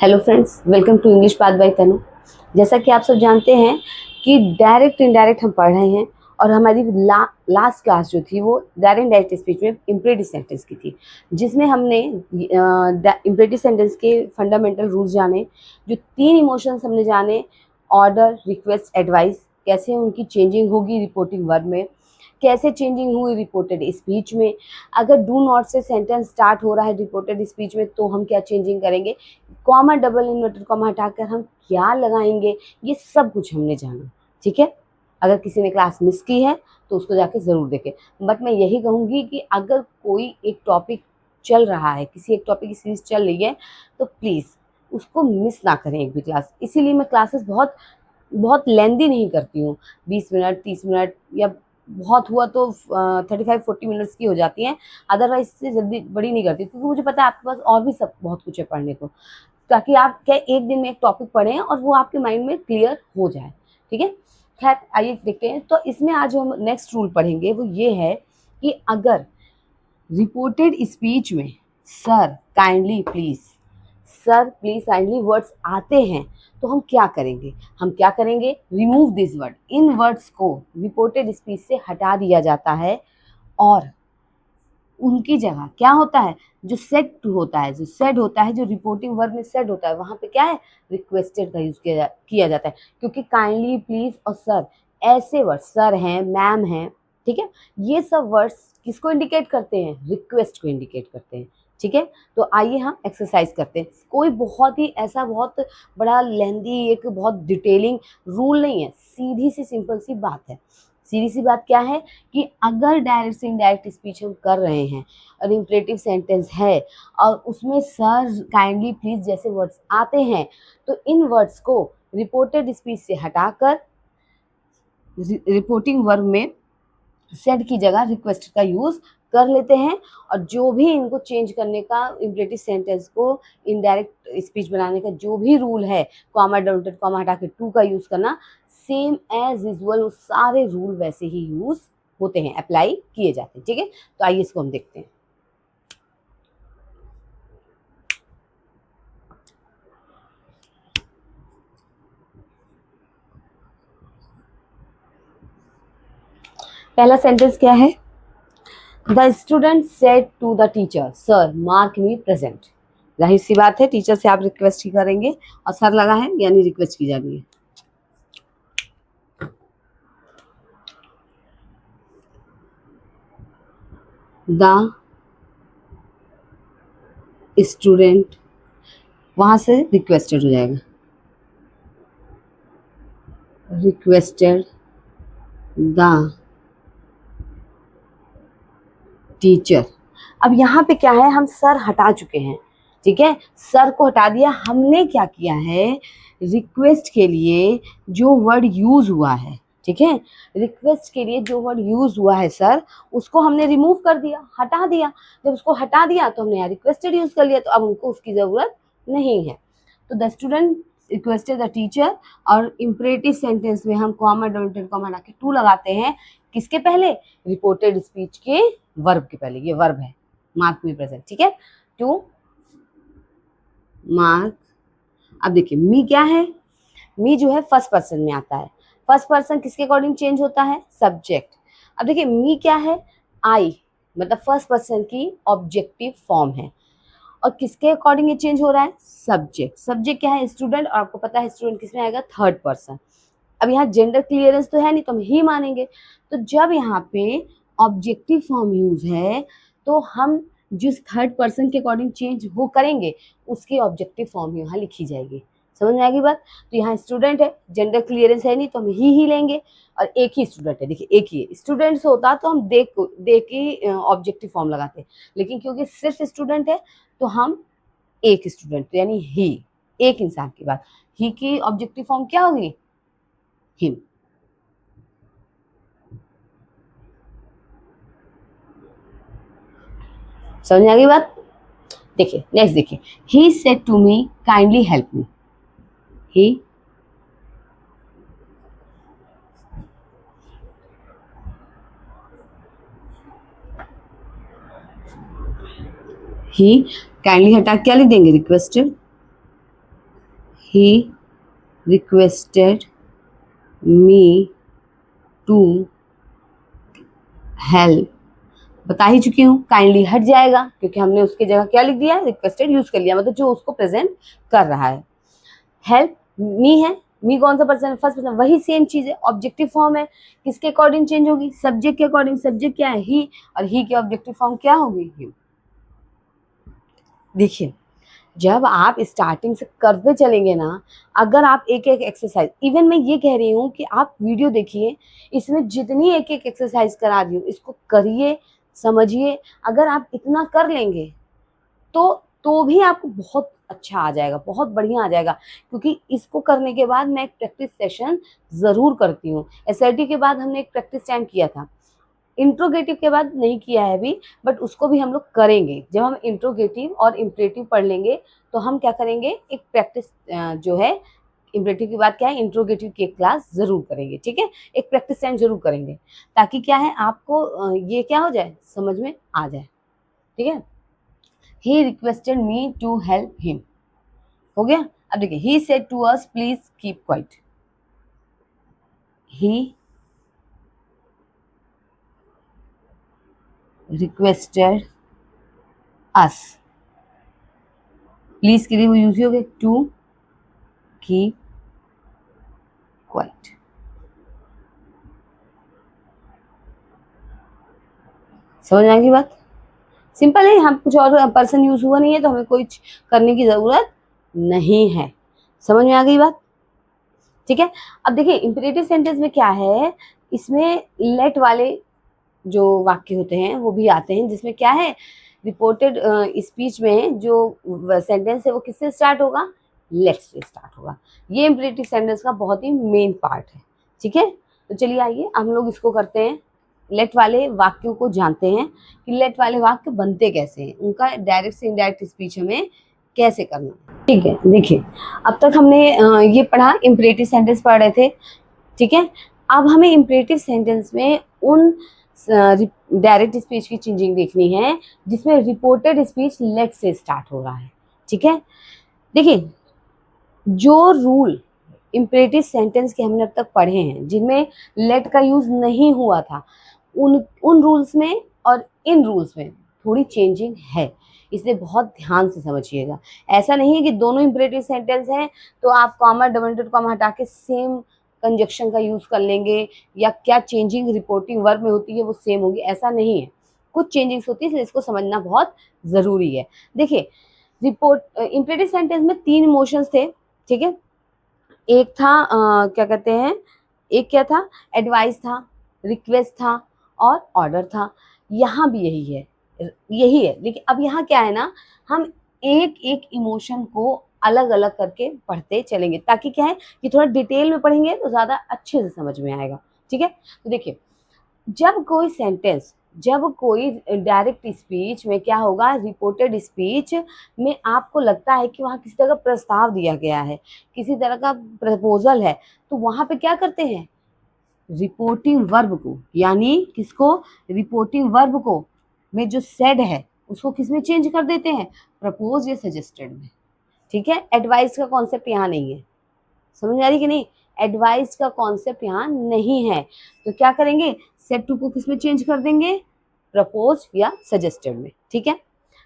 Hello friends, welcome to English path by Tanu. जैसा कि आप सब जानते हैं कि डायरेक्ट इनडायरेक्ट हम पढ़ रहे हैं और हमारी लास्ट क्लास जो थी वो डायरेक्ट इनडायरेक्ट स्पीच में इम्परेटिव सेंटेंस की थी, जिसमें हमने इम्परेटिव सेंटेंस के फंडामेंटल रूल्स जाने, जो 3 इमोशंस हमने जाने, ऑर्डर, रिक्वेस्ट, एडवाइस, कैसे उनकी चेंजिंग होगी रिपोर्टिंग वर्ब में, कैसे चेंजिंग हुई रिपोर्टेड स्पीच में, अगर डू नॉट से सेंटेंस स्टार्ट हो रहा है रिपोर्टेड स्पीच में तो हम क्या चेंजिंग करेंगे, कॉमा डबल इन्वर्टेड कॉमा हटाकर हम क्या लगाएंगे, ये सब कुछ हमने जाना। ठीक है, अगर किसी ने क्लास मिस की है तो उसको जाके ज़रूर देखें। बट मैं यही कहूँगी कि अगर कोई एक टॉपिक चल रहा है, किसी एक टॉपिक की सीरीज चल रही है, तो प्लीज़ उसको मिस ना करें एक भी क्लास। इसीलिए मैं क्लासेस बहुत बहुत लेंदी नहीं करती हूँ, 20 मिनट 30 मिनट या बहुत हुआ तो 35-40 मिनट्स की हो जाती हैं। अदरवाइज इससे जल्दी बड़ी नहीं करती, क्योंकि मुझे पता है आपके पास और भी सब बहुत कुछ है पढ़ने को, ताकि आप क्या एक दिन में एक टॉपिक पढ़ें और वो आपके माइंड में क्लियर हो जाए। ठीक है, खैर आइए देखते हैं। तो इसमें आज हम नेक्स्ट रूल पढ़ेंगे, वो ये है कि अगर रिपोर्टेड स्पीच में sir kindly please, sir please kindly words आते हैं तो हम क्या करेंगे, remove this word. In words को रिपोर्टेड स्पीच से हटा दिया जाता है और उनकी जगह क्या होता है, जो सेड होता है, जो रिपोर्टिंग वर्ब में सेड होता है, वहाँ पे क्या है, रिक्वेस्टेड का यूज किया जाता है। क्योंकि काइंडली, प्लीज और सर ऐसे वर्ड, सर हैं, मैम हैं, ठीक है, ये सब वर्ड्स किसको इंडिकेट करते हैं, रिक्वेस्ट को इंडिकेट करते हैं। ठीक है, तो आइए हम एक्सरसाइज करते हैं। कोई बहुत ही ऐसा बहुत बड़ा लेंदी एक बहुत डिटेलिंग रूल नहीं है, सीधी सी सिंपल सी बात है। सीधी सी बात क्या है कि अगर डायरेक्ट से इनडायरेक्ट स्पीच हम कर रहे हैं और इम्परेटिव सेंटेंस है और उसमें सर, काइंडली, प्लीज जैसे वर्ड्स आते हैं, तो इन वर्ड्स को रिपोर्टेड स्पीच से हटाकर रिपोर्टिंग वर्ब में सेड की जगह रिक्वेस्ट का यूज कर लेते हैं। और जो भी इनको चेंज करने का, इम्परेटिव सेंटेंस को इनडायरेक्ट स्पीच बनाने का जो भी रूल है, कॉमा डबल कॉमा हटा के टू का यूज करना, सेम एज यूजुअल वो सारे रूल वैसे ही यूज होते हैं, अप्लाई किए जाते हैं। ठीक है, तो आइए इसको हम देखते हैं। पहला सेंटेंस क्या है, the student said to the teacher sir mark me present. जाहिर सी बात है, टीचर से आप रिक्वेस्ट ही करेंगे और सर लगा है यानी रिक्वेस्ट की जा रही है। द स्टूडेंट, वहां से रिक्वेस्टेड हो जाएगा, रिक्वेस्टेड द टीचर। अब यहाँ पे क्या है, हम सर हटा चुके हैं। ठीक है, सर को हटा दिया, हमने क्या किया है, रिक्वेस्ट के लिए जो वर्ड यूज हुआ है, ठीक है, रिक्वेस्ट के लिए जो वर्ड यूज हुआ है सर, उसको हमने रिमूव कर दिया, हटा दिया। जब उसको हटा दिया तो हमने यहाँ रिक्वेस्टेड यूज कर लिया, तो अब उनको उसकी जरूरत नहीं है। तो the student requested the teacher, और इम्परेटिव सेंटेंस में हम कॉमा डबल कॉमा लगा के टू लगाते हैं, किसके पहले, रिपोर्टेड स्पीच के वर्ब के पहले। ये वर्ब है, मार्क मी प्रेजेंट। ठीक है, टू मार्क। अब देखिए मी क्या है, मी जो है फर्स्ट पर्सन में आता है। फर्स्ट पर्सन किसके अकॉर्डिंग चेंज होता है, सब्जेक्ट। अब देखिए मी क्या है, आई, मतलब फर्स्ट पर्सन की ऑब्जेक्टिव फॉर्म है, और किसके अकॉर्डिंग ये चेंज हो रहा है, सब्जेक्ट। सब्जेक्ट क्या है, स्टूडेंट, और आपको पता है स्टूडेंट किसमें आएगा, थर्ड पर्सन। अब यहाँ जेंडर क्लियरेंस तो है नहीं, तो हम ही मानेंगे। तो जब यहाँ पे ऑब्जेक्टिव फॉर्म यूज है तो हम जिस थर्ड पर्सन के अकॉर्डिंग चेंज वो करेंगे उसकी ऑब्जेक्टिव फॉर्म यहाँ लिखी जाएगी। समझ में आएगी बात। तो यहाँ स्टूडेंट है, जेंडर क्लियरेंस है नहीं, तो हम ही लेंगे, और एक ही स्टूडेंट है। देखिए एक ही स्टूडेंट्स होता तो हम देख के ऑब्जेक्टिव फॉर्म लगाते, लेकिन क्योंकि सिर्फ स्टूडेंट है तो हम एक स्टूडेंट, तो यानी ही, एक इंसान की बात, ही की ऑब्जेक्टिव फॉर्म क्या होगी, हिम। समझ में आ गई बात। देखिए नेक्स्ट, देखिए he said to me kindly help me. He kindly हटा क्या लिख देंगे, requested he requested me to help, बता ही चुकी हूँ, काइंडली हट जाएगा क्योंकि हमने उसकी जगह क्या लिख दिया, रिक्वेस्टेड यूज कर लिया, मतलब जो उसको प्रेजेंट कर रहा है। हेल्प मी है, मी कौन सा पर्सन है, फर्स्ट पर्सन, वही सेम चीज है, ऑब्जेक्टिव फॉर्म है, किसके अकॉर्डिंग चेंज होगी, सब्जेक्ट के अकॉर्डिंग। सब्जेक्ट क्या है, ही, और ही की ऑब्जेक्टिव फॉर्म क्या होगी, हिम। देखिए जब आप स्टार्टिंग से करते चलेंगे ना, अगर आप एक एक एक्सरसाइज, इवन मैं ये कह रही हूँ कि आप वीडियो देखिए, इसमें जितनी एक एक एक्सरसाइज करा रही हूँ इसको करिए, समझिए। अगर आप इतना कर लेंगे तो भी आपको बहुत अच्छा आ जाएगा, बहुत बढ़िया आ जाएगा। क्योंकि इसको करने के बाद मैं एक प्रैक्टिस सेशन ज़रूर करती हूँ। एसआईटी के बाद हमने एक प्रैक्टिस टाइम किया था, इंट्रोगेटिव के बाद नहीं किया है अभी, बट उसको भी हम लोग करेंगे। जब हम इंट्रोगेटिव और इम्परेटिव पढ़ लेंगे तो हम क्या करेंगे, एक प्रैक्टिस जो है, इम्परेटिव के बाद क्या है, इंट्रोगेटिव की क्लास ज़रूर करेंगे, ठीक है। एक प्रैक्टिस टाइम ज़रूर करेंगे ताकि क्या है आपको ये क्या हो जाए, समझ में आ जाए, ठीक है। He requested me to help him, हो गया। अब देखिए, he said to us please keep quiet, he requested us, please के लिए वो यूज हो गए, टू कीप क्वाइट। समझ में आ गई बात, सिंपल है। हम कुछ और पर्सन यूज हुआ नहीं है तो हमें कोई करने की जरूरत नहीं है। समझ में आ गई बात, ठीक है। अब देखिए इंपेरेटिव सेंटेंस में क्या है, इसमें लेट वाले जो वाक्य होते हैं वो भी आते हैं, जिसमें क्या है, रिपोर्टेड स्पीच में जो सेंटेंस है वो किससे स्टार्ट होगा, लेट से स्टार्ट होगा। ये इंपेरेटिव सेंटेंस का बहुत ही मेन पार्ट है, ठीक है। तो चलिए आइए हम लोग इसको करते हैं, लेट वाले वाक्यों को जानते हैं कि लेट वाले वाक्य बनते कैसे हैं, उनका डायरेक्ट से इनडायरेक्ट स्पीच हमें कैसे करना है। ठीक है, देखिए अब तक हमने ये पढ़ा, इंपेरेटिव सेंटेंस पढ़ रहे थे, ठीक है। अब हमें इंपेरेटिव सेंटेंस में उन डायरेक्ट स्पीच की चेंजिंग देखनी है जिसमें रिपोर्टेड स्पीच लेट से स्टार्ट हो रहा है, ठीक है। देखिए जो रूल इंपेरेटिव सेंटेंस के हमने अब तक पढ़े हैं जिनमें लेट का यूज नहीं हुआ था, उन उन रूल्स में और इन रूल्स में थोड़ी चेंजिंग है, इसलिए बहुत ध्यान से समझिएगा। ऐसा नहीं है कि दोनों इंपेरेटिव सेंटेंस हैं तो आप कॉमा डबल इंटेड कॉमा हटा के सेम कंजक्शन का यूज कर लेंगे, या क्या चेंजिंग रिपोर्टिंग वर्ब में होती है वो सेम होगी, ऐसा नहीं है। कुछ चेंजिंग्स होती है, इसलिए इसको समझना बहुत ज़रूरी है। देखिए रिपोर्ट इंपेरेटिव सेंटेंस में 3 इमोशंस थे, ठीक है। एक था क्या कहते हैं, एक क्या था, एडवाइस था, रिक्वेस्ट था और ऑर्डर था। यहाँ भी यही है, यही है। लेकिन अब यहाँ क्या है ना, हम एक एक इमोशन को अलग अलग करके पढ़ते चलेंगे ताकि क्या है कि थोड़ा डिटेल में पढ़ेंगे तो ज़्यादा अच्छे से समझ में आएगा, ठीक है। तो देखिए जब कोई सेंटेंस, जब कोई डायरेक्ट स्पीच में क्या होगा, रिपोर्टेड स्पीच में आपको लगता है कि वहाँ किसी तरह का प्रस्ताव दिया गया है, किसी तरह का प्रपोजल है, तो वहाँ पे क्या करते हैं, रिपोर्टिंग वर्ब को, यानी किसको, रिपोर्टिंग वर्ब को में जो सेड है उसको किस में चेंज कर देते हैं, प्रपोज या सजेस्टेड में, ठीक है। एडवाइस का कॉन्सेप्ट यहाँ नहीं है, समझ में आ रही कि नहीं, एडवाइस का कॉन्सेप्ट यहाँ नहीं है। तो क्या करेंगे, सेड टू को किस में चेंज कर देंगे, प्रपोज या सजेस्टेड में, ठीक है।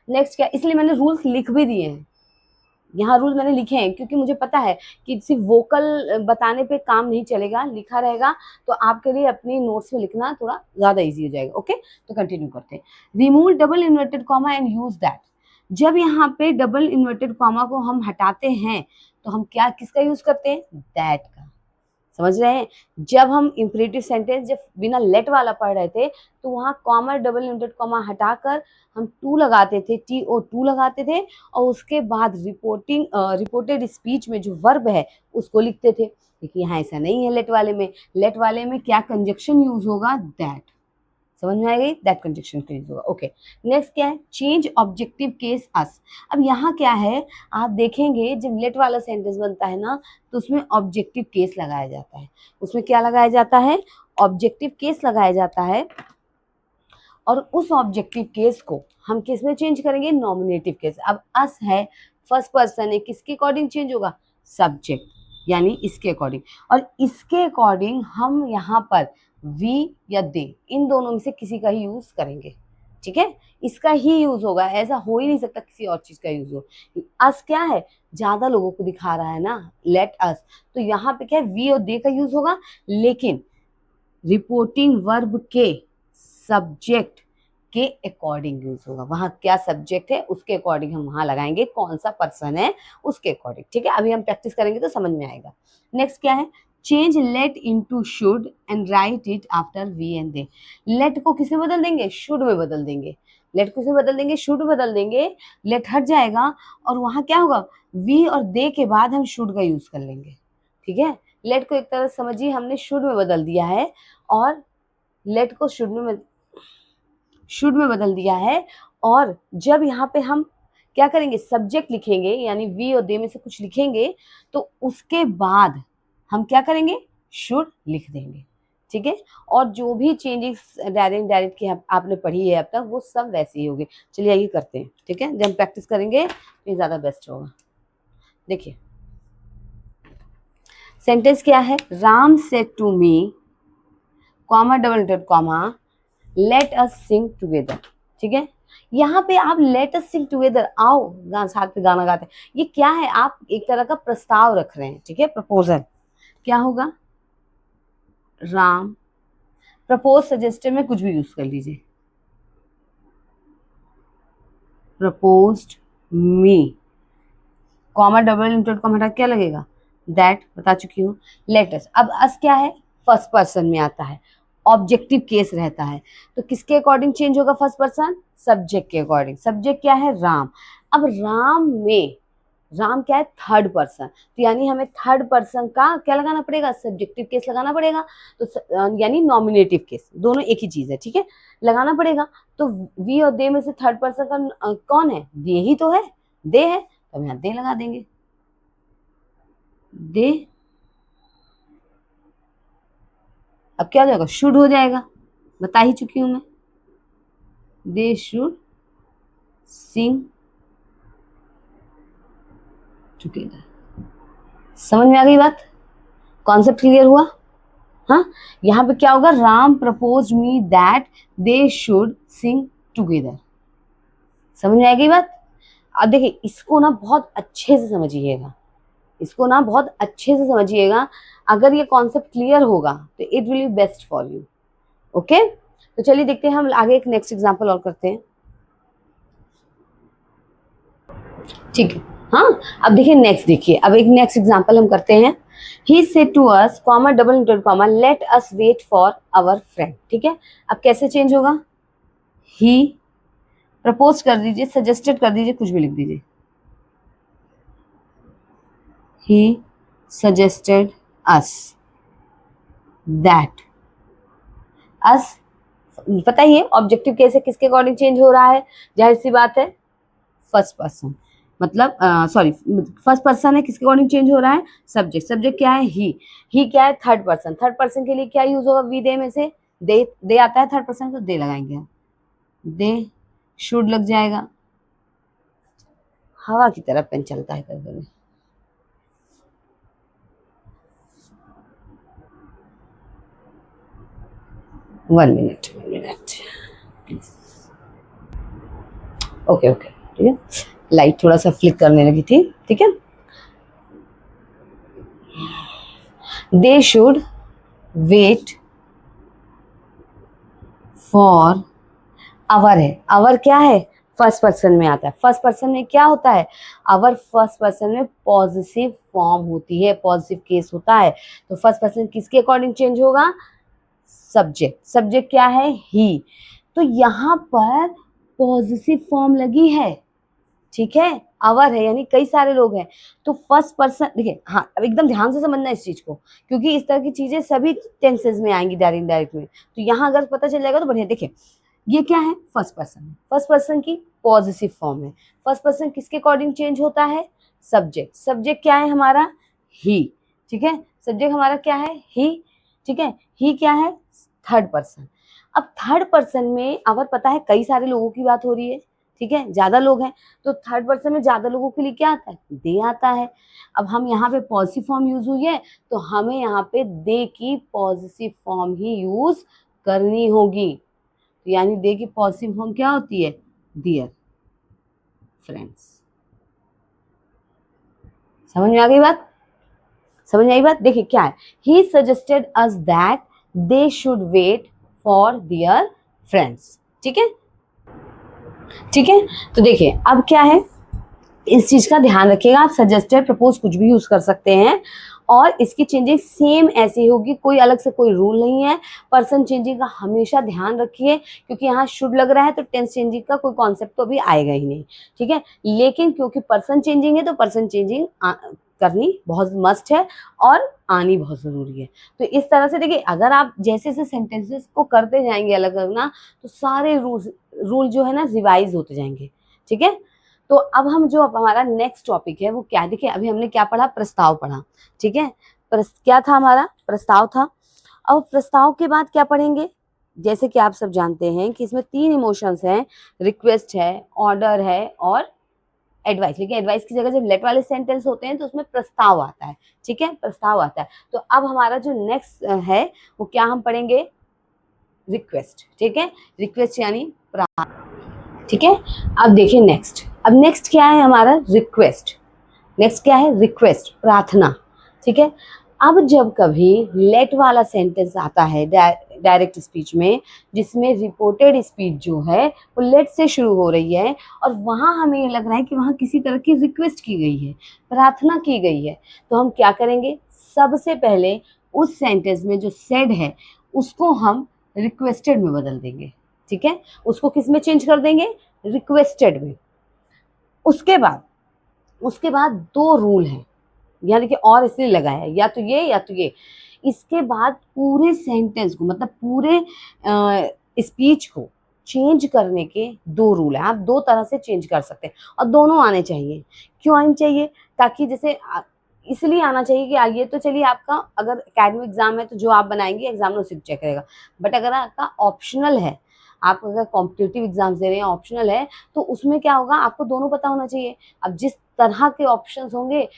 नेक्स्ट क्या, इसलिए मैंने रूल्स लिख भी दिए हैं, यहाँ रूल मैंने लिखे हैं क्योंकि मुझे पता है कि सिर्फ वोकल बताने पे काम नहीं चलेगा, लिखा रहेगा तो आपके लिए अपनी नोट्स में लिखना थोड़ा ज़्यादा इजी हो जाएगा। ओके, तो कंटिन्यू करते हैं। Remove double inverted comma and use that. जब यहाँ पे डबल इन्वर्टेड कॉमा को हम हटाते हैं तो हम क्या, किसका यूज करते हैं, दैट का। समझ रहे हैं, जब हम इंपेरेटिव सेंटेंस जब बिना लेट वाला पढ़ रहे थे तो वहाँ कॉमा डबल इन्वर्टेड कॉमा हटाकर हम टू लगाते थे, TO2 लगाते थे, और उसके बाद रिपोर्टेड स्पीच में जो वर्ब है उसको लिखते थे। लेकिन यहाँ ऐसा नहीं है, लेट वाले में, लेट वाले में क्या कंजक्शन यूज होगा, दैट। समझ में आ गई, दैट कंजक्शन का यूज होगा। ओके, नेक्स्ट क्या है, चेंज ऑब्जेक्टिव केस अस। अब यहाँ क्या है, आप देखेंगे जब लेट वाला सेंटेंस बनता है ना तो उसमें ऑब्जेक्टिव केस लगाया जाता है। उसमें क्या लगाया जाता है, ऑब्जेक्टिव केस लगाया जाता है, और उस ऑब्जेक्टिव केस को हम किस में चेंज करेंगे, नॉमिनेटिव केस। अब अस है, फर्स्ट पर्सन है, किसके अकॉर्डिंग चेंज होगा, सब्जेक्ट, यानी इसके अकॉर्डिंग, और इसके अकॉर्डिंग हम यहाँ पर वी या दे इन दोनों में से किसी का ही यूज करेंगे, ठीक है। इसका ही यूज होगा, ऐसा हो ही नहीं सकता किसी और चीज का यूज हो। अस क्या है, ज्यादा लोगों को दिखा रहा है ना, लेट अस, तो यहाँ पे क्या है, वी और दे का यूज होगा, लेकिन रिपोर्टिंग वर्ब के सब्जेक्ट के अकॉर्डिंग यूज होगा। वहां क्या सब्जेक्ट है उसके अकॉर्डिंग हम वहां लगाएंगे, कौन सा पर्सन है उसके अकॉर्डिंग, ठीक है। अभी हम प्रैक्टिस करेंगे तो समझ में आएगा। नेक्स्ट क्या है, change let into should and write it after we and they. Let को किस में बदल देंगे, शुड में बदल देंगे। लेट को किस में बदल देंगे, शुड में बदल देंगे। लेट हट जाएगा और वहां क्या होगा, वी और दे के बाद हम शुड का यूज कर लेंगे, ठीक है। लेट को एक तरह से समझिए हमने शुड में बदल दिया है, और लेट को शुड में बदल दिया है। और जब यहाँ पे हम क्या करेंगे, सब्जेक्ट लिखेंगे, यानी वी और दे में से कुछ लिखेंगे, तो उसके बाद हम क्या करेंगे, शुड लिख देंगे, ठीक है। और जो भी चेंजेस डायरेक्ट डायरेक्ट की आपने पढ़ी है अब तक, वो सब वैसे ही होंगे। चलिए आइए करते हैं, ठीक है। जब हम प्रैक्टिस करेंगे तो ये ज्यादा बेस्ट होगा। देखिए सेंटेंस क्या है, Ram said to me, comma double dot comma, let us sing together, ठीक है। यहाँ पे आप लेट अस सिंग टुगेदर, आओ साथ में गाना गाते हैं, ये क्या है, आप एक तरह का प्रस्ताव रख रहे हैं, ठीक है, प्रपोजल। क्या होगा, राम, प्रपोज सजेस्टेड में कुछ भी यूज कर लीजिए, proposed me, comma double inverted comma हटा क्या लगेगा, दैट बता चुकी हूँ। लेट अस, अब अस क्या है, फर्स्ट पर्सन में आता है, ऑब्जेक्टिव केस रहता है, तो किसके अकॉर्डिंग चेंज होगा फर्स्ट पर्सन, सब्जेक्ट के अकॉर्डिंग। सब्जेक्ट क्या है, राम। अब राम में, राम क्या है, थर्ड पर्सन, तो यानी हमें थर्ड पर्सन का क्या लगाना पड़ेगा, सब्जेक्टिव केस लगाना पड़ेगा, तो यानी नॉमिनेटिव केस, दोनों एक ही चीज है, ठीक है, लगाना पड़ेगा। तो वी और दे में से थर्ड पर्सन का कौन है, दे ही तो है, दे है, तो हम यहाँ दे लगा देंगे, दे। अब क्या हो जाएगा, शुड हो जाएगा, बता ही चुकी हूं मैं, दे शुड सिंग टुगेदर। समझ में आ गई बात, कॉन्सेप्ट क्लियर हुआ। हाँ, यहाँ पे क्या होगा, Ram propose me that they should Singh together. समझ में आ गई बात। अब देखिए इसको ना बहुत अच्छे से समझिएगा, इसको ना बहुत अच्छे से समझिएगा। अगर ये कॉन्सेप्ट क्लियर होगा तो it will be best for you, okay. तो चलिए देखते हैं, हम आगे एक नेक्स्ट एग्जांपल और करते हैं, ठीक है। हाँ, अब देखिए नेक्स्ट, देखिए अब एक नेक्स्ट एग्जांपल हम करते हैं। He said to us, comma double inverted comma, let us wait for our friend, ठीक है। अब कैसे चेंज होगा, ही प्रपोज कर दीजिए, सजेस्टेड कर दीजिए, कुछ भी लिख दीजिए, he suggested us that, us पता ही है ऑब्जेक्टिव केस है, किसके अकॉर्डिंग चेंज हो रहा है, जाहिर सी बात है फर्स्ट पर्सन, मतलब सॉरी फर्स्ट पर्सन है, किसके अकॉर्डिंग चेंज हो रहा है, सब्जेक्ट। सब्जेक्ट क्या है, ही क्या है, थर्ड पर्सन। थर्ड पर्सन के लिए क्या यूज होगा, वी दे में से दे आता है थर्ड पर्सन, तो दे लगाएंगे, दे शुड लग जाएगा। हवा की तरह पेन चलता है कभी कभी। One minute please, okay okay, ठीक है। लाइट थोड़ा सा फ्लिक करने लगी थी, ठीक है। They should wait for, our है, आवर क्या है, फर्स्ट पर्सन में आता है। फर्स्ट पर्सन में क्या होता है, आवर फर्स्ट पर्सन में पॉजिटिव फॉर्म होती है, पॉजिटिव केस होता है, तो फर्स्ट पर्सन किसके अकॉर्डिंग चेंज होगा, सब्जेक्ट। सब्जेक्ट क्या है, ही, तो यहाँ पर पॉजिटिव फॉर्म लगी है, ठीक है, आवर है, यानी कई सारे लोग हैं, तो फर्स्ट पर्सन, देखिए हाँ अब एकदम ध्यान से समझना इस चीज को, क्योंकि इस तरह की चीजें सभी टेंसेस में आएंगी डायरेक्ट इनडायरेक्ट में, तो यहाँ अगर पता चल जाएगा तो बढ़िया। देखिए ये क्या है, फर्स्ट पर्सन है, फर्स्ट पर्सन की पॉजिटिव फॉर्म है, फर्स्ट पर्सन किसके अकॉर्डिंग चेंज होता है, सब्जेक्ट। सब्जेक्ट क्या है हमारा, ही, ठीक है, सब्जेक्ट हमारा क्या है, ही, ठीक है। ही क्या है, थर्ड पर्सन। अब थर्ड पर्सन में अगर पता है कई सारे लोगों की बात हो रही है, ठीक है, ज्यादा लोग हैं तो थर्ड पर्सन में ज्यादा लोगों के लिए क्या आता है, दे आता है। अब हम यहाँ पे पॉजिटिव फॉर्म यूज हुई है तो हमें यहाँ पे दे की पॉजिटिव फॉर्म ही यूज करनी होगी। तो यानी दे की पॉजिटिव फॉर्म क्या होती है, डियर फ्रेंड्स। समझ में आ गई बात, समझ में आई बात। देखिए क्या है, he suggested us that they should wait for their friends. ठीक है, ठीक है। तो देखिए अब क्या है, इस चीज का ध्यान रखिएगा, आप सजेस्टेड प्रपोज कुछ भी यूज कर सकते हैं और इसकी चेंजिंग सेम ऐसी होगी, कोई अलग से कोई रूल नहीं है। पर्सन चेंजिंग का हमेशा ध्यान रखिए क्योंकि यहाँ शुड लग रहा है तो टेंस चेंजिंग का कोई कॉन्सेप्ट तो अभी आएगा ही नहीं, ठीक है। लेकिन क्योंकि पर्सन चेंजिंग है तो पर्सन चेंजिंग करनी बहुत मस्ट है और आनी बहुत जरूरी है। तो इस तरह से देखिए, अगर आप जैसे जैसे सेंटेंसेस को करते जाएंगे अलग अलग ना, तो सारे रूल जो है ना रिवाइज होते जाएंगे, ठीक है। तो अब हम जो अब हमारा नेक्स्ट टॉपिक है वो क्या है, देखिए अभी हमने क्या पढ़ा, प्रस्ताव पढ़ा, ठीक है। क्या था हमारा, प्रस्ताव था। अब प्रस्ताव के बाद क्या पढ़ेंगे, जैसे कि आप सब जानते हैं कि इसमें 3 इमोशंस हैं, रिक्वेस्ट है, ऑर्डर है और एडवाइस। लेकिन एडवाइस की जगह जब लेट वाले सेंटेंस होते हैं तो उसमें प्रस्ताव आता है, ठीक है, प्रस्ताव आता है। तो अब हमारा जो नेक्स्ट है वो क्या हम पढ़ेंगे, रिक्वेस्ट, ठीक है, रिक्वेस्ट यानी, ठीक है। अब देखिए नेक्स्ट, अब नेक्स्ट क्या है हमारा, रिक्वेस्ट। नेक्स्ट क्या है, रिक्वेस्ट, प्रार्थना, ठीक है। अब जब कभी लेट वाला सेंटेंस आता है डायरेक्ट स्पीच में, जिसमें रिपोर्टेड स्पीच जो है वो लेट से शुरू हो रही है और वहाँ हमें ये लग रहा है कि वहाँ किसी तरह की रिक्वेस्ट की गई है, प्रार्थना की गई है, तो हम क्या करेंगे, सबसे पहले उस सेंटेंस में जो सेड है उसको हम रिक्वेस्टेड में बदल देंगे, ठीक है। उसको किस में चेंज कर देंगे, रिक्वेस्टेड में। उसके बाद 2 रूल हैं, यानी कि और इसलिए लगाया है, या तो ये या तो ये। इसके बाद पूरे सेंटेंस को मतलब पूरे स्पीच को चेंज करने के 2 रूल हैं, आप 2 तरह से चेंज कर सकते हैं और दोनों आने चाहिए। क्यों आने चाहिए, ताकि जैसे इसलिए आना चाहिए कि आइए तो चलिए आपका अगर एकेडमिक एग्जाम है तो जो आप बनाएंगे एग्जामिनर उसी को चेक करेगा, बट अगर आपका ऑप्शनल है, आप अगर कॉम्पिटिटिव एग्जाम्स दे रहे हैं, ऑप्शनल है, तो उसमें क्या होगा, आपको दोनों पता होना चाहिए। अब जिस तरह के ऑप्शंस होंगे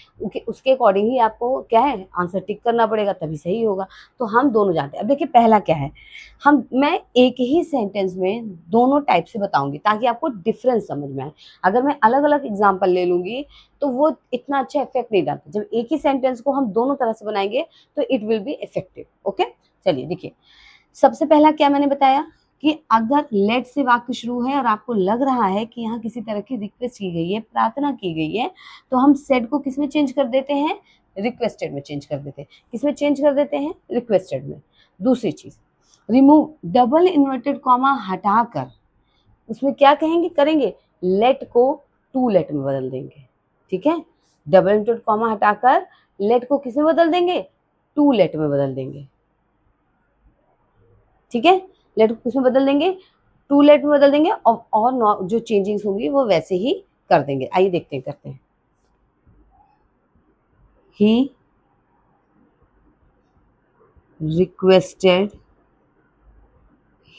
उसके अकॉर्डिंग ही आपको क्या है आंसर टिक करना पड़ेगा, तभी सही होगा। तो हम दोनों जानते हैं। अब देखिए पहला क्या है, मैं एक ही सेंटेंस में दोनों टाइप से बताऊंगी ताकि आपको डिफरेंस समझ में आए। अगर मैं अलग अलग एग्जाम्पल ले लूंगी तो वो इतना अच्छा इफेक्ट नहीं डालता। जब एक ही सेंटेंस को हम दोनों तरह से बनाएंगे तो it will be effective. Okay, चलिए देखिए, सबसे पहला क्या मैंने बताया कि अगर लेट से वाक्य शुरू है और आपको लग रहा है कि यहाँ किसी तरह की रिक्वेस्ट की गई है, प्रार्थना की गई है, तो हम सेड को किस में चेंज कर देते हैं, रिक्वेस्टेड में चेंज कर देते हैं। किस में चेंज कर देते हैं, रिक्वेस्टेड में। दूसरी चीज, रिमूव डबल इन्वर्टेड कॉमा हटाकर उसमें क्या कहेंगे, करेंगे, लेट को टू लेट में बदल देंगे, ठीक है। डबल इन्वर्टेड कॉमा हटाकर लेट को किस में बदल देंगे, टू लेट में बदल देंगे, ठीक है। लेट को किसमें बदल देंगे, टू लेट में बदल देंगे और जो चेंजिंग्स होंगी वो वैसे ही कर देंगे। आइए देखते हैं, करते हैं। He requested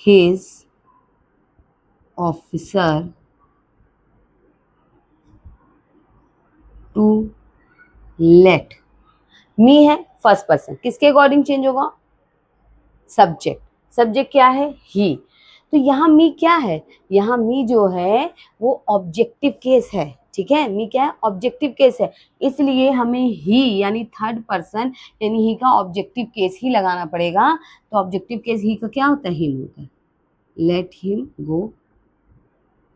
his officer to let me है फर्स्ट पर्सन, किसके अकॉर्डिंग चेंज होगा, सब्जेक्ट। सब्जेक्ट क्या है, ही। तो यहाँ मी क्या है, यहाँ मी जो है वो ऑब्जेक्टिव केस है, ठीक है। मी क्या है, ऑब्जेक्टिव केस है, इसलिए हमें ही यानी थर्ड पर्सन यानी ही का ऑब्जेक्टिव केस ही लगाना पड़ेगा। तो ऑब्जेक्टिव केस ही का क्या होता है, हिम होता है। लेट हिम गो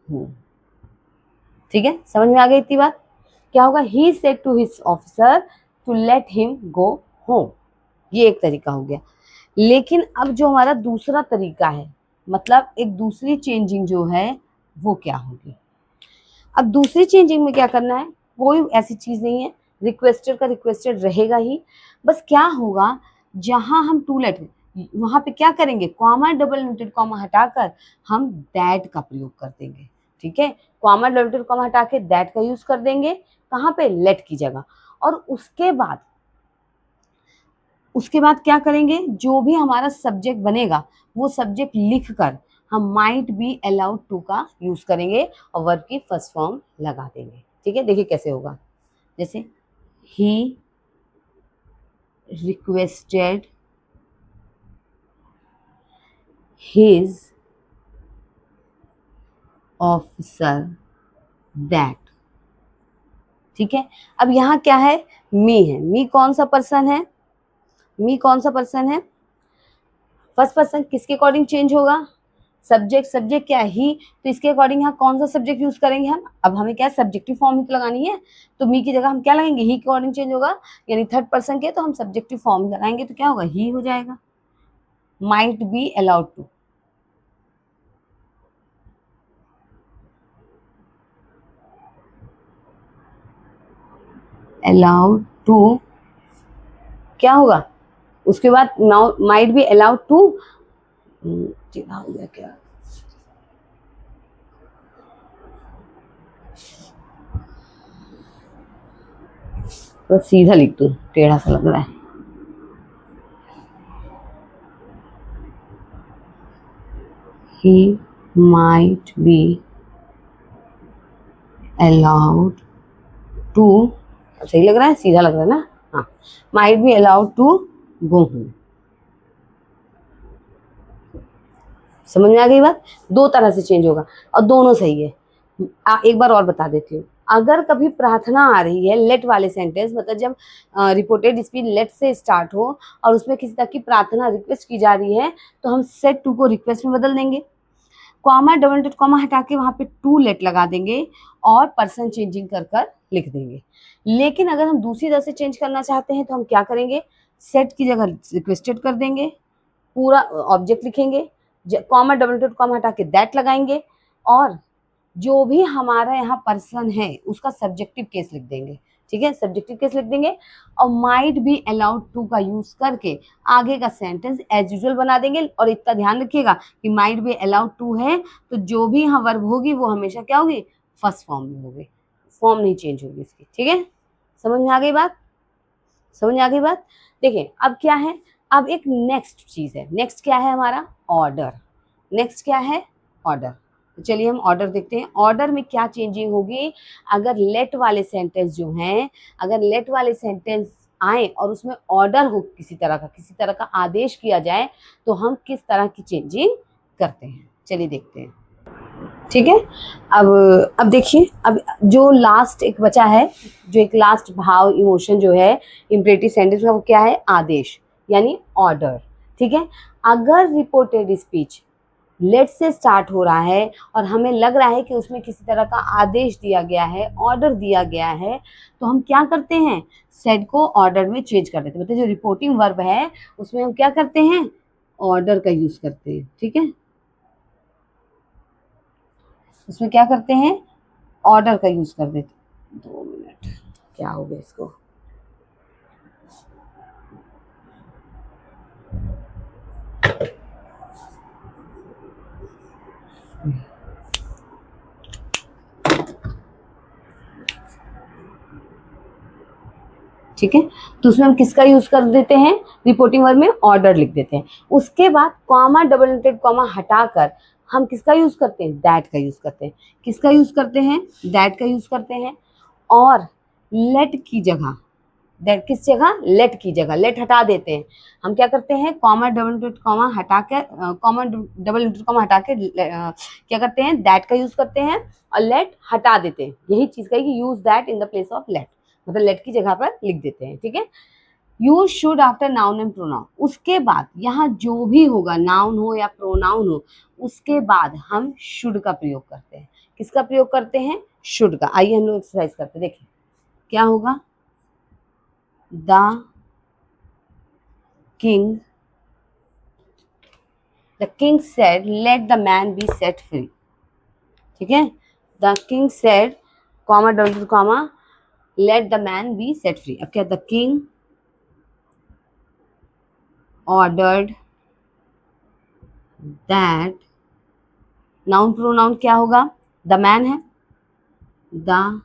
होम, ठीक है। समझ में आ गई इतनी बात। क्या होगा, he said to his officer to let him go home, ये एक तरीका हो गया। लेकिन अब जो हमारा दूसरा तरीका है, मतलब एक दूसरी चेंजिंग जो है वो क्या होगी। अब दूसरी चेंजिंग में क्या करना है, कोई ऐसी चीज नहीं है, रिक्वेस्टेड का रिक्वेस्टेड रहेगा ही। बस क्या होगा, जहां हम टू लेट वहां पे क्या करेंगे, कॉमा डबल इन्वर्टेड कॉमा हटाकर हम दैट का प्रयोग कर देंगे, ठीक है। कॉमा डबल इन्वर्टेड कॉमा हटा के दैट का यूज कर देंगे, कहाँ पे, लेट की जगह। और उसके बाद क्या करेंगे, जो भी हमारा सब्जेक्ट बनेगा वो सब्जेक्ट लिखकर हम माइट बी अलाउड टू का यूज करेंगे और वर्ब की फर्स्ट फॉर्म लगा देंगे। ठीक है, देखिए कैसे होगा। जैसे ही रिक्वेस्टेड हिज ऑफिसर दैट। ठीक है, अब यहाँ क्या है, मी है। मी कौन सा पर्सन है, मी कौन सा पर्सन है, फर्स्ट पर्सन किसके अकॉर्डिंग चेंज होगा, सब्जेक्ट। सब्जेक्ट क्या है, ही, तो इसके अकॉर्डिंग यहाँ कौन सा सब्जेक्ट यूज करेंगे हम, अब हमें क्या सब्जेक्टिव फॉर्म ही तो लगानी है, तो मी की जगह हम क्या लगाएंगे, ही के अकॉर्डिंग चेंज होगा, यानी थर्ड पर्सन के, तो हम सब्जेक्टिव फॉर्म लगाएंगे, तो क्या होगा, ही हो जाएगा। Might be allowed to, allowed to क्या होगा, उसके बाद now might be allowed to, टेढ़ा हो गया क्या, तो सीधा लिख दो, टेढ़ा सा लग रहा है। He might be allowed to, सही लग रहा है, सीधा लग रहा है ना, हाँ, might be allowed to go home। समझ में आ गई बात, दो तरह से चेंज होगा और दोनों सही है। एक बार और बता देती हूँ, अगर कभी प्रार्थना आ रही है, लेट वाले सेंटेंस, मतलब जब रिपोर्टेड स्पीच लेट से स्टार्ट हो और उसमें किसी तरह की प्रार्थना रिक्वेस्ट की जा रही है, तो हम सेट टू को रिक्वेस्ट में बदल देंगे, कॉमा डबल डॉट कॉमा हटा के वहां पे टू लेट लगा देंगे और पर्सन चेंजिंग कर कर लिख देंगे। लेकिन अगर हम दूसरी तरह से चेंज करना चाहते हैं तो हम क्या करेंगे, सेट की जगह रिक्वेस्टेड कर देंगे, पूरा ऑब्जेक्ट लिखेंगे, कॉमा डबल डॉट कॉमा हटा के दैट लगाएंगे और जो भी हमारा यहाँ पर्सन है उसका सब्जेक्टिव केस लिख देंगे। ठीक है, सब्जेक्टिव केस लिख देंगे और माइट बी अलाउड टू का यूज करके आगे का सेंटेंस एज यूजुअल बना देंगे। और इतना ध्यान रखिएगा कि माइट बी अलाउड टू है तो जो भी यहाँ वर्ब होगी वो हमेशा क्या होगी, फर्स्ट फॉर्म में होगी, फॉर्म नहीं चेंज होगी इसकी। ठीक है, समझ में आ गई बात, समझ में आ गई बात। देखिए अब क्या है, अब एक नेक्स्ट चीज है, नेक्स्ट क्या है हमारा, ऑर्डर। नेक्स्ट क्या है, ऑर्डर। तो चलिए हम ऑर्डर देखते हैं, ऑर्डर में क्या चेंजिंग होगी, अगर लेट वाले सेंटेंस जो हैं, अगर लेट वाले सेंटेंस आए और उसमें ऑर्डर हो, किसी तरह का आदेश किया जाए, तो हम किस तरह की चेंजिंग करते हैं, चलिए देखते हैं। ठीक है, अब देखिए, अब जो लास्ट एक बचा है, जो एक लास्ट भाव इमोशन जो है इम्परेटिव सेंटेंस का, वो क्या है, आदेश यानी ऑर्डर। ठीक है, अगर रिपोर्टेड स्पीच लेट से स्टार्ट हो रहा है और हमें लग रहा है कि उसमें किसी तरह का आदेश दिया गया है, ऑर्डर दिया गया है, तो हम क्या करते हैं, सेड को ऑर्डर में चेंज कर देते हैं। मतलब जो रिपोर्टिंग वर्ब है उसमें हम क्या करते हैं, ऑर्डर का यूज करते हैं। ठीक है, उसमें क्या करते हैं, ऑर्डर का यूज कर देते हैं। 2 मिनट, क्या हो गया इसको, ठीक है, तो उसमें हम किसका यूज कर देते हैं, रिपोर्टिंग वर्ब में ऑर्डर लिख देते हैं। उसके बाद कॉमा डबल इंटेड कॉमा हटाकर हम किसका यूज करते हैं, दैट का यूज करते हैं। किसका यूज करते हैं, दैट का यूज करते हैं। और लेट की जगह, दैट किस जगह, लेट की जगह, लेट हटा देते हैं। हम क्या करते हैं, कॉमा डबल इंटेड कॉमा हटा के, कॉमा डबल इंटेड कॉमा हटा के क्या करते हैं, दैट का यूज करते हैं और लेट हटा देते हैं। यही चीज का कि use that in the place of let, मतलब लेट की जगह पर लिख देते हैं। ठीक है, use should after noun and pronoun, उसके बाद यहाँ जो भी होगा, नाउन हो या प्रोनाउन हो, उसके बाद हम शुड का प्रयोग करते हैं। किसका प्रयोग करते हैं, शुड का। आइए हम लोग एक्सरसाइज करते हैं, देखिए क्या होगा, the king, the king said let the man B set free. ठीक है, the king said, comma double comma, let the man B set free. अब क्या, the king ordered that, noun pronoun क्या होगा, द मैन है, the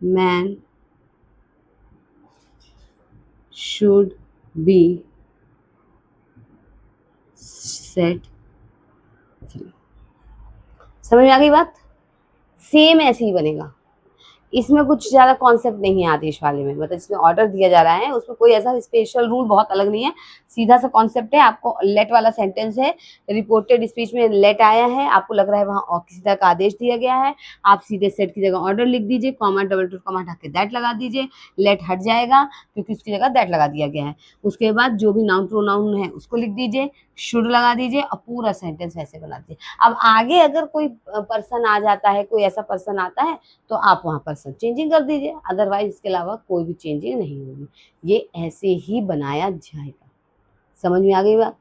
man should be set समझ में आ गई बात? सेम ऐसे ही बनेगा। इसमें कुछ ज़्यादा कॉन्सेप्ट नहीं है आदेश वाले में, मतलब इसमें ऑर्डर दिया जा रहा है, उसमें कोई ऐसा स्पेशल रूल बहुत अलग नहीं है, सीधा सा कॉन्सेप्ट है। आपको लेट वाला सेंटेंस है, रिपोर्टेड स्पीच में लेट आया है, आपको लग रहा है वहाँ और किसी तरह का आदेश दिया गया है, आप सीधे सेट की जगह ऑर्डर लिख दीजिए, कॉमा डबल टू कॉमा हटा के दैट लगा दीजिए, लेट हट जाएगा क्योंकि उसकी जगह दैट लगा दिया गया है। उसके बाद जो भी नाउन प्रोनाउन है उसको लिख दीजिए, शुड लगा दीजिए और पूरा सेंटेंस ऐसे बना दीजिए। अब आगे अगर कोई पर्सन आ जाता है, कोई ऐसा पर्सन आता है तो आप वहाँ पर सब चेंजिंग कर दीजिए, अदरवाइज इसके अलावा कोई भी चेंजिंग नहीं होगी। ये ऐसे ही बनाया जाएगा। समझ में आ गई बात?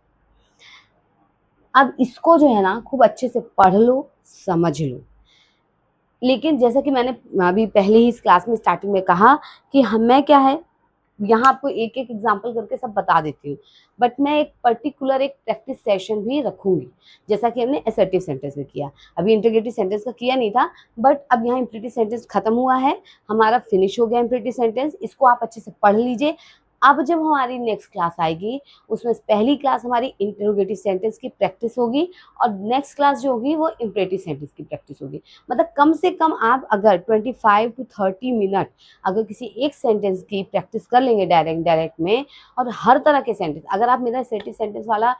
अब इसको जो है ना खूब अच्छे से पढ़ लो, समझ लो। लेकिन जैसा कि मैंने अभी पहले ही इस क्लास में स्टार्टिंग में कहा कि हमें क्या है, यहाँ आपको एक एक एग्जाम्पल करके सब बता देती हूँ, बट मैं एक पर्टिकुलर एक प्रैक्टिस सेशन भी रखूंगी, जैसा कि हमने असर्टिव सेंटेंस में किया। अभी इंटीग्रेटिव सेंटेंस का किया नहीं था, बट अब यहाँ इंपरेटिव सेंटेंस खत्म हुआ है, हमारा फिनिश हो गया इंपरेटिव सेंटेंस। इसको आप अच्छे से पढ़ लीजिए। अब जब हमारी नेक्स्ट क्लास आएगी, उसमें पहली क्लास हमारी इंटरोगेटिव सेंटेंस की प्रैक्टिस होगी और नेक्स्ट क्लास जो होगी वो इंपरेटिव सेंटेंस की प्रैक्टिस होगी। मतलब कम से कम आप अगर 25 to 30 मिनट अगर किसी एक सेंटेंस की प्रैक्टिस कर लेंगे डायरेक्ट में, और हर तरह के सेंटेंस, अगर आप मेरा असर्टिव सेंटेंस वाला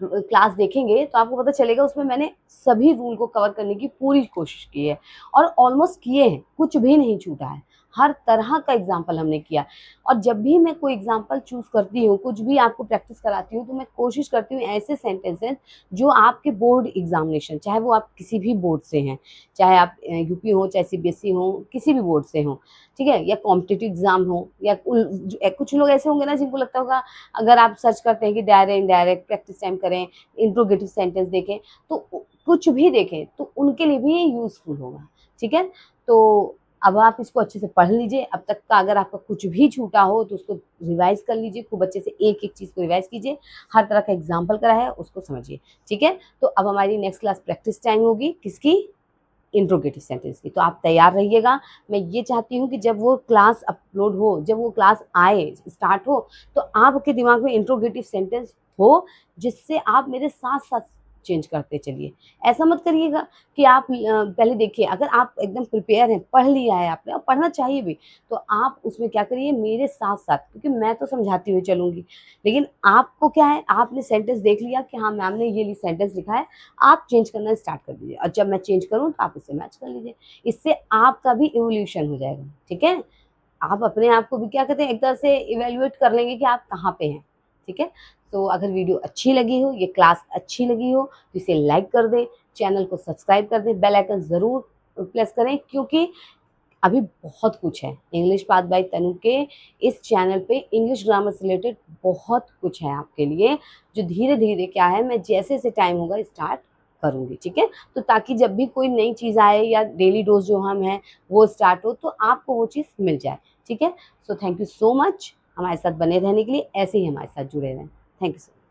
क्लास देखेंगे तो आपको पता चलेगा उसमें मैंने सभी रूल को कवर करने की पूरी कोशिश की है और ऑलमोस्ट किए हैं, कुछ भी नहीं छूटा है, हर तरह का एग्जाम्पल हमने किया। और जब भी मैं कोई एग्जाम्पल चूज करती हूँ, कुछ भी आपको प्रैक्टिस कराती हूँ, तो मैं कोशिश करती हूँ ऐसे सेंटेंसेस जो आपके बोर्ड एग्जामिनेशन, चाहे वो आप किसी भी बोर्ड से हैं, चाहे आप यूपी हो, चाहे सीबीएसई हो, किसी भी बोर्ड से हो, ठीक है, या कॉम्पिटिटिव एग्जाम हो, या कुछ लोग ऐसे होंगे ना जिनको लगता होगा अगर आप सर्च करते हैं कि डायरेक्ट इनडायरेक्ट प्रैक्टिस टाइम करें, इंट्रोगेटिव सेंटेंस देखें, तो कुछ भी देखें तो उनके लिए भी ये यूजफुल होगा। ठीक है, तो अब आप इसको अच्छे से पढ़ लीजिए। अब तक का अगर आपका कुछ भी छूटा हो तो उसको रिवाइज कर लीजिए, खूब अच्छे से एक एक चीज़ को रिवाइज कीजिए, हर तरह का एग्जाम्पल करा है उसको समझिए। ठीक है, तो अब हमारी नेक्स्ट क्लास प्रैक्टिस टाइम होगी किसकी, इंट्रोगेटिव सेंटेंस की। तो आप तैयार रहिएगा। मैं ये चाहती हूँ कि जब वो क्लास अपलोड हो, जब वो क्लास आए, स्टार्ट हो, तो आपके दिमाग में इंट्रोगेटिव सेंटेंस हो, जिससे आप मेरे साथ साथ चेंज करते चलिए। ऐसा मत करिएगा कि आप पहले देखिए, अगर आप एकदम प्रिपेयर हैं, पढ़ लिया है आपने और पढ़ना चाहिए भी, तो आप उसमें क्या करिए मेरे साथ साथ, क्योंकि मैं तो समझाती हुई चलूँगी, लेकिन आपको क्या है, आपने सेंटेंस देख लिया कि हाँ मैम ने ये सेंटेंस लिखा है, आप चेंज करना स्टार्ट कर दीजिए और जब मैं चेंज करूँ तो आप इससे मैच कर लीजिए। इससे आपका भी इवोल्यूशन हो जाएगा। ठीक है, आप अपने आप को भी क्या कहते हैं एक तरह से इवेल्युएट कर लेंगे कि आप कहाँ पे हैं। ठीक है, तो अगर वीडियो अच्छी लगी हो, ये क्लास अच्छी लगी हो, तो इसे लाइक कर दें, चैनल को सब्सक्राइब कर दें, बेल आइकन ज़रूर प्रेस करें, क्योंकि अभी बहुत कुछ है इंग्लिश पाथ बाय तनु के इस चैनल पे। इंग्लिश ग्रामर से रिलेटेड बहुत कुछ है आपके लिए, जो धीरे धीरे क्या है मैं जैसे जैसे टाइम होगा स्टार्ट करूँगी। ठीक है, तो ताकि जब भी कोई नई चीज़ आए या डेली डोज जो हम हैं वो स्टार्ट हो, तो आपको वो चीज़ मिल जाए। ठीक है, so thank you so much हमारे साथ बने रहने के लिए, ऐसे ही हमारे साथ जुड़े रहें। Thank you so much.